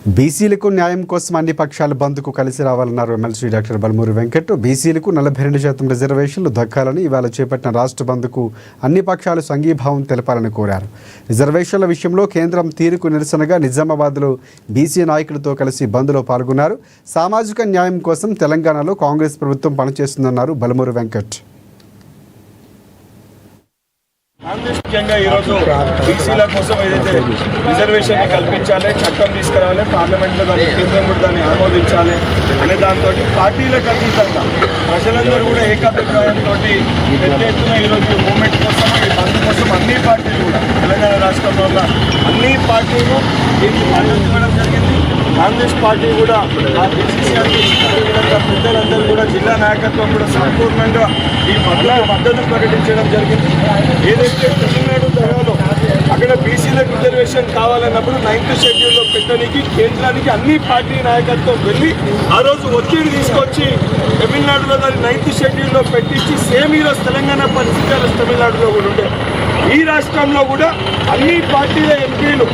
బీసీలకు న్యాయం కోసం అన్ని పక్షాలు బంద్కు కలిసి రావాలన్నారు ఎమ్మెల్సీ డాక్టర్ బల్మూరి వెంకట్. బీసీలకు 42% రిజర్వేషన్లు దక్కాలని ఇవాళ చేపట్టిన రాష్ట్ర బంద్కు అన్ని పక్షాలు సంఘీభావం తెలపాలని కోరారు. రిజర్వేషన్ల విషయంలో కేంద్రం తీరుకు నిరసనగా నిజామాబాద్లో బీసీ నాయకులతో కలిసి బంద్లో పాల్గొన్నారు. సామాజిక న్యాయం కోసం తెలంగాణలో కాంగ్రెస్ ప్రభుత్వం పనిచేస్తుందన్నారు బల్మూరి వెంకట్. ముఖ్యంగా ఈరోజు బీసీల కోసం ఏదైతే రిజర్వేషన్ కల్పించాలి, చట్టం తీసుకురావాలి, పార్లమెంట్లో దాన్ని కేంద్రం కూడా దాన్ని ఆమోదించాలి అనే దాంతో పార్టీలకు అతీతంగా ప్రజలందరూ కూడా ఏకాభిప్రాయంతో పెద్ద ఎత్తున ఈరోజు మూవ్మెంట్ కోసం, ఈ బంద్ కోసం అన్ని పార్టీలు కూడా తెలంగాణ రాష్ట్రంలో ఉన్న అన్ని పార్టీలు దీనికి మద్దతు ఇవ్వడం జరిగింది. కాంగ్రెస్ పార్టీ కూడా ఆ బీసీసీ పెద్దలందరూ కూడా జిల్లా నాయకత్వం కూడా సంపూర్ణంగా ఈ మద్దతు ప్రకటించడం జరిగింది. ఏదైతే తమిళనాడు తరహాలో అక్కడ బీసీలకు రిజర్వేషన్ కావాలన్నప్పుడు 9th షెడ్యూల్లో పెట్టడానికి కేంద్రానికి అన్ని పార్టీ నాయకత్వం వెళ్ళి ఆ రోజు ఒత్తిడి తీసుకొచ్చి తమిళనాడులో దాన్ని 9th షెడ్యూల్లో పెట్టించి సేమ్ ఈరోజు తెలంగాణ పరిస్థితులు తమిళనాడులో కూడా ఉండే. ఈ రాష్ట్రంలో కూడా అన్ని పార్టీల ఎంపీలు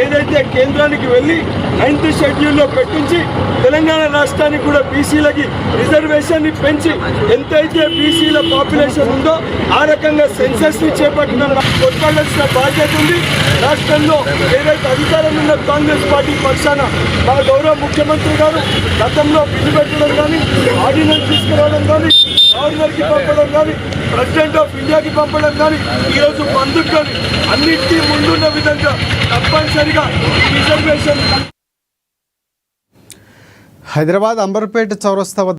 ఏదైతే కేంద్రానికి వెళ్ళి 9th షెడ్యూల్లో పెట్టించి తెలంగాణ రాష్ట్రానికి కూడా బీసీలకి రిజర్వేషన్ని పెంచి ఎంతైతే బీసీల పాపులేషన్ ఉందో ఆ రకంగా సెన్సస్ని చేపట్టిన కొట్లాడాల్సిన బాధ్యత ఉంది. రాష్ట్రంలో ఏదైతే అధికారంలో ఉన్న కాంగ్రెస్ పార్టీ పక్షాన మా గౌరవ ముఖ్యమంత్రి గారు గతంలో బిల్లు పెట్టడం కానీ, ఆర్డినెన్స్ తీసుకురావడం కానీ, గవర్నర్కి పంపడం కానీ, ప్రెసిడెంట్ ఆఫ్ ఇండియాకి పంపడం కానీ, ఈరోజు బంధుకు కానీ అన్నింటికీ ముందున్న విధంగా తప్పనిసరిగా రిజర్వేషన్. హైదరాబాద్ అంబర్పేట చౌరస్తా